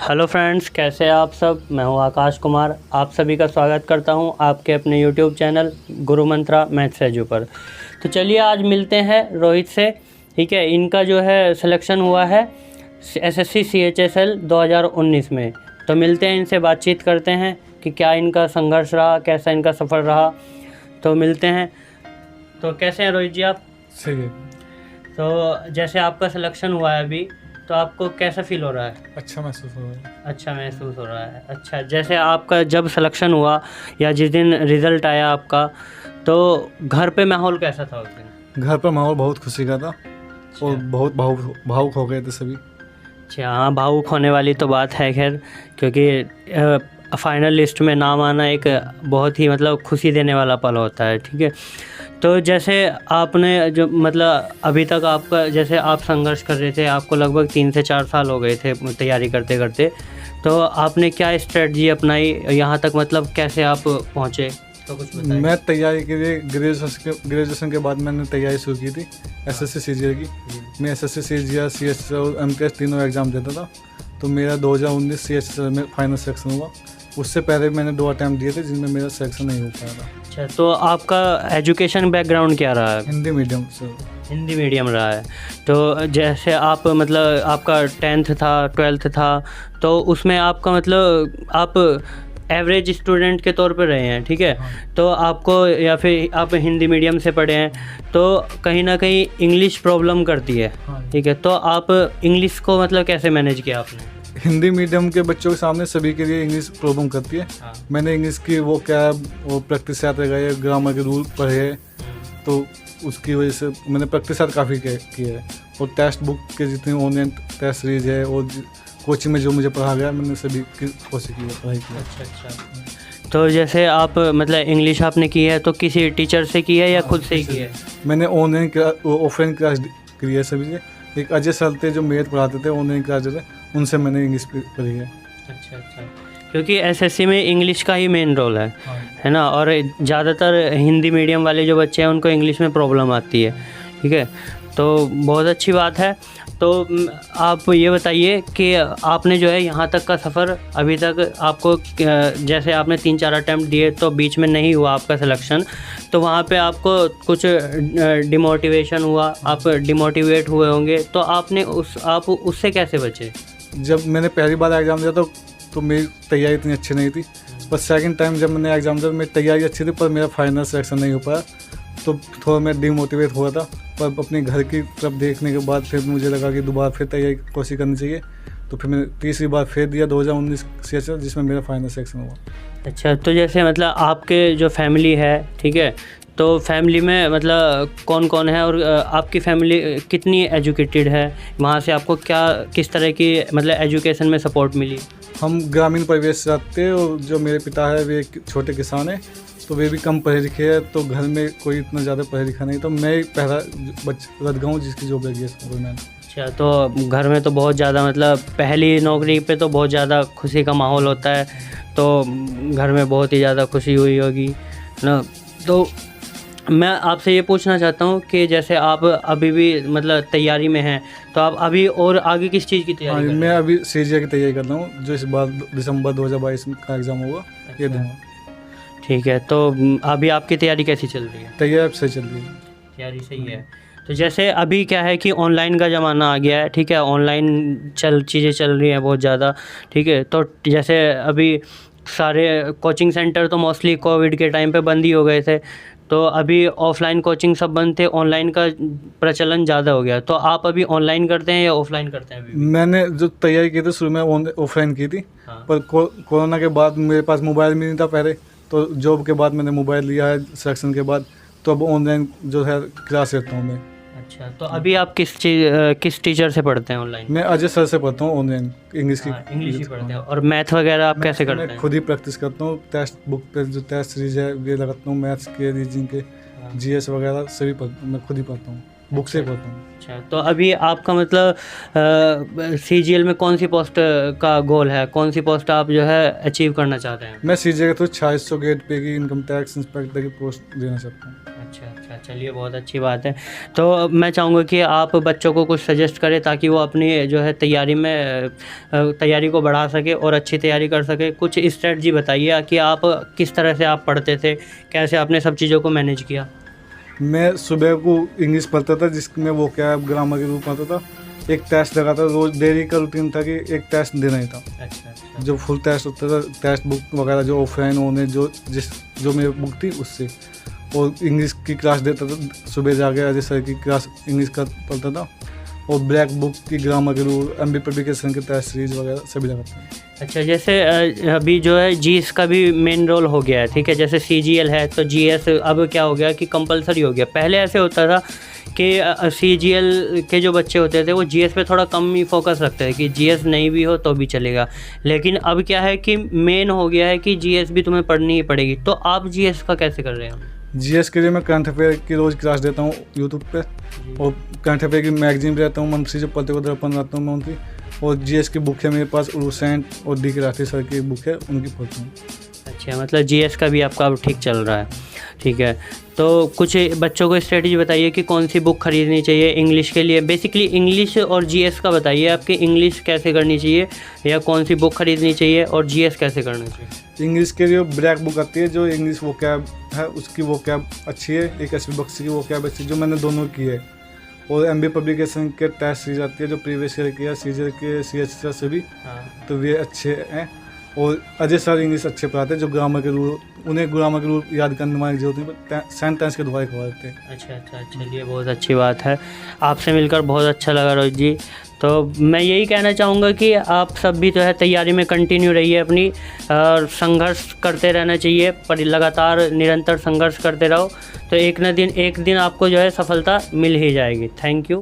Hello friends, कैसे हैं आप सब। मैं हूं आकाश कुमार। आप सभी का स्वागत करता हूं आपके अपने यूट्यूब चैनल गुरु मंत्रा मैथ्स एजू पर। तो चलिए आज मिलते हैं रोहित से। ठीक है, इनका जो है सिलेक्शन हुआ है एसएससी CHSL 2019 में। तो मिलते हैं, इनसे बातचीत करते हैं कि क्या इनका संघर्ष रहा, कैसा इनका सफ़र रहा। तो मिलते हैं। तो कैसे हैं रोहित जी आप? सही है। तो जैसे आपका सिलेक्शन हुआ है अभी, तो आपको कैसा फील हो रहा है? अच्छा महसूस हो रहा है। अच्छा महसूस हो रहा है। अच्छा, जैसे आपका जब सिलेक्शन हुआ या जिस दिन रिज़ल्ट आया आपका, तो घर पे माहौल कैसा था उस दिन? घर पर माहौल बहुत खुशी का था और बहुत भावुक हो गए थे सभी। अच्छा हाँ, भावुक होने वाली तो बात है खैर, क्योंकि फाइनल लिस्ट में नाम आना एक बहुत ही मतलब खुशी देने वाला पल होता है। ठीक है, तो जैसे आपने जो मतलब अभी तक आपका जैसे आप संघर्ष कर रहे थे, आपको लगभग 3 से 4 साल हो गए थे तैयारी करते करते, तो आपने क्या स्ट्रेटजी अपनाई यहाँ तक, मतलब कैसे आप पहुँचे? तो कुछ बताइए। मैं तैयारी के लिए ग्रेजुएशन के बाद मैंने तैयारी शुरू की थी एसएससी सीजीएल की। मैं एसएससी सीजीएल CHSL और MTS तीनों एग्ज़ाम देता था। तो मेरा 2019 CHSL में फाइनल सिलेक्शन हुआ। उससे पहले मैंने 2 अटैम्प्ट दिए थे जिनमें मेरा सिलेक्शन नहीं हो पाया था। अच्छा, तो आपका एजुकेशन बैकग्राउंड क्या रहा है? हिंदी मीडियम से। हिंदी मीडियम रहा है। तो जैसे आप मतलब आपका 10th था, 12th था, तो उसमें आपका मतलब आप एवरेज स्टूडेंट के तौर पे रहे हैं। ठीक है, तो आपको या फिर आप हिंदी मीडियम से पढ़े हैं, तो कहीं ना कहीं इंग्लिश प्रॉब्लम करती है। ठीक है, तो आप इंग्लिश को मतलब कैसे मैनेज किया आपने? हिंदी मीडियम के बच्चों के सामने सभी के लिए इंग्लिश प्रॉब्लम करती है। मैंने इंग्लिश की वो प्रैक्टिस याद लगाई, ग्रामर के रूल पढ़े हैं, तो उसकी वजह से मैंने प्रैक्टिस याद काफ़ी की है। और टेक्स्ट बुक के जितनी ऑनलाइन टेस्ट सीरीज है और कोचिंग में जो मुझे पढ़ा गया, मैंने सभी की कोशिश की है, पढ़ाई की है। अच्छा। तो जैसे आप मतलब इंग्लिश आपने की है तो किसी टीचर से की है या खुद से ही की है? मैंने ऑनलाइन ऑफलाइन क्लास की है सभी से। एक अजय सर थे जो मैथ पढ़ाते थे, ऑनलाइन क्लास देते, उनसे मैंने इंग्लिश पढ़ी है। अच्छा, क्योंकि एसएससी में इंग्लिश का ही मेन रोल है ना। और ज़्यादातर हिंदी मीडियम वाले जो बच्चे हैं उनको इंग्लिश में प्रॉब्लम आती है। ठीक है, तो बहुत अच्छी बात है। तो आप ये बताइए कि आपने जो है यहाँ तक का सफ़र अभी तक आपको जैसे आपने 3-4 अटैम्प्ट दिए तो बीच में नहीं हुआ आपका सिलेक्शन, तो वहाँ पे आपको कुछ डिमोटिवेशन हुआ, आप डिमोटिवेट हुए होंगे, तो आप उससे कैसे बचे? जब मैंने पहली बार एग्ज़ाम दिया तो मेरी तैयारी इतनी अच्छी नहीं थी। पर सेकंड टाइम जब मैंने एग्ज़ाम दिया मेरी तैयारी अच्छी थी, पर मेरा फाइनल सिलेक्शन नहीं हो पाया। तो थोड़ा मैं डिमोटिवेट हुआ था। पर अपने घर की तरफ देखने के बाद फिर मुझे लगा कि दोबारा फिर तैयारी कोशिश करनी चाहिए। तो फिर मैंने तीसरी बार फिर दिया 2019 CHSL, जिसमें मेरा फाइनल सिलेक्शन हुआ। अच्छा, तो जैसे मतलब आपके जो फैमिली है, ठीक है, तो फैमिली में मतलब कौन कौन है और आपकी फैमिली कितनी एजुकेटेड है? वहाँ से आपको किस तरह की मतलब एजुकेशन में सपोर्ट मिली? हम ग्रामीण परिवेश से आते हैं और जो मेरे पिता है वे छोटे किसान हैं, तो वे भी कम पढ़े लिखे हैं। तो घर में कोई इतना ज़्यादा पढ़ा लिखा नहीं, तो मैं ही पहला लड़का हूँ जिसकी जॉब लगी है मैंने। अच्छा, तो घर में तो बहुत ज़्यादा मतलब पहली नौकरी पे तो बहुत ज़्यादा खुशी का माहौल होता है, तो घर में बहुत ही ज़्यादा खुशी हुई होगी ना। तो मैं आपसे ये पूछना चाहता हूँ कि जैसे आप अभी भी मतलब तैयारी में हैं, तो आप अभी और आगे किस चीज़ की तैयारी कर रहे हैं? मैं अभी CGL की तैयारी कर रहा हूँ, जो इस बार दिसंबर 2022 का एग्ज़ाम होगा, ये दूँगा। ठीक है, तो अभी आपकी तैयारी कैसी चल रही है? तैयारी सही चल रही है। तैयारी सही है। तो जैसे अभी क्या है कि ऑनलाइन का ज़माना आ गया है। ठीक है, ऑनलाइन चीज़ें चल रही हैं बहुत ज़्यादा। ठीक है, तो जैसे अभी सारे कोचिंग सेंटर तो मोस्टली कोविड के टाइम पे बंद ही हो गए थे, तो अभी ऑफलाइन कोचिंग सब बंद थे, ऑनलाइन का प्रचलन ज़्यादा हो गया। तो आप अभी ऑनलाइन करते हैं या ऑफलाइन करते हैं अभी भी? मैंने जो तैयारी की थी शुरू में ऑफलाइन की थी। हाँ। पर कोरोना के बाद मेरे पास मोबाइल भी नहीं था पहले, तो जॉब के बाद मैंने मोबाइल लिया है सिलेक्शन के बाद। तो अब ऑनलाइन जो है क्लास लेता हूँ मैं। अच्छा, तो अभी आप किस टीचर से पढ़ते हैं ऑनलाइन? मैं अजय सर से पढ़ता हूँ ऑनलाइन, इंग्लिश की। इंग्लिश ही पढ़ते हैं। और मैथ वगैरह आप कैसे करते मैं हैं? खुद ही प्रैक्टिस करता हूँ। टेक्स्ट बुक पे जो टेस्ट सीरीज है वे लगाता हूँ, मैथ्स के, रीजनिंग के, GS वगैरह सभी मैं खुद ही पढ़ता हूँ। बुक से ही पढ़ता हूँ। अच्छा, तो अभी आपका मतलब CGL में कौन सी पोस्ट का गोल है, कौन सी पोस्ट आप जो है अचीव करना चाहते हैं? मैं CGL के थ्रू 4600 गेट पे की इनकम टैक्स इंस्पेक्टर की पोस्ट देना चाहता हूँ। अच्छा, चलिए बहुत अच्छी बात है। तो मैं चाहूँगा कि आप बच्चों को कुछ सजेस्ट करें ताकि वो अपनी जो है तैयारी में तैयारी को बढ़ा सके और अच्छी तैयारी कर सके। कुछ स्ट्रेटजी बताइए कि आप किस तरह से आप पढ़ते थे, कैसे आपने सब चीज़ों को मैनेज किया? मैं सुबह को इंग्लिश पढ़ता था जिसमें वो क्या ग्रामर के रूप में आता था, एक टेस्ट लगाता था, रोज डेली का रूटीन था कि एक टेस्ट देना ही था। अच्छा। जो फुल टेस्ट होता था, टेक्स्ट बुक वगैरह जो ऑफलाइन होने जो मेरी बुक थी उससे, और इंग्लिश की क्लास देता था सुबह जाके, अजय सर की क्लास इंग्लिश का पढ़ता था, और ब्लैक बुक की ग्रामर के रूल, MB पब्लिकेशन के टेस्ट सीरीज वगैरह सभी लगाते हैं। अच्छा, जैसे अभी जो है GS का भी मेन रोल हो गया है, ठीक है, जैसे CGL है तो GS अब क्या हो गया कि कंपलसरी हो गया। पहले ऐसे होता था कि CGL के जो बच्चे होते थे वो GS पे थोड़ा कम ही फोकस रखते हैं कि GS नहीं भी हो तो भी चलेगा, लेकिन अब क्या है कि मेन हो गया है कि GS भी तुम्हें पढ़नी ही पड़ेगी। तो आप GS का कैसे कर रहे हैं? GS के लिए मैं करंट अफेयर की रोज़ क्लास देता हूँ यूट्यूब पे, और करंट अफेयर की मैगजीन भी रहता हूँ मंथली, जो पत्रिका दर्पण रहता हूँ मैं उनकी, और GS की बुक है मेरे पास, उर्सेंट और D के राठी सर की बुक है, उनकी पढ़ता हूँ। अच्छा, मतलब GS का भी आपका अब ठीक चल रहा है, ठीक है। तो कुछ बच्चों को स्ट्रेटजी बताइए कि कौन सी बुक खरीदनी चाहिए इंग्लिश के लिए। बेसिकली इंग्लिश और GS का बताइए, आपकी इंग्लिश कैसे करनी चाहिए या कौन सी बुक खरीदनी चाहिए, और GS कैसे करना चाहिए? इंग्लिश के लिए ब्लैक बुक आती है, जो इंग्लिश वोकैब है उसकी वोकैब अच्छी है, एक SB बख्शी की वोकैब अच्छी, जो मैंने दोनों की है, और MB पब्लिकेशन के टेस्ट सीरीज आती है जो प्रीवियस ईयर की है, CGL के CH से भी, तो वे अच्छे हैं। और अजय सर इंग्लिश अच्छे पढ़ाते हैं, जो ग्रामर के रूल, उन्हें ग्रामर के रूल याद करने की जरूरत नहीं, सेंटेंस के द्वारा करवाते हैं। अच्छा, चलिए बहुत अच्छी बात है। आपसे मिलकर बहुत अच्छा लगा रोहित जी। तो मैं यही कहना चाहूँगा कि आप सब भी जो है तैयारी में कंटिन्यू रहिए अपनी, और संघर्ष करते रहना चाहिए, पर लगातार निरंतर संघर्ष करते रहो, तो एक दिन आपको जो है सफलता मिल ही जाएगी। Thank you.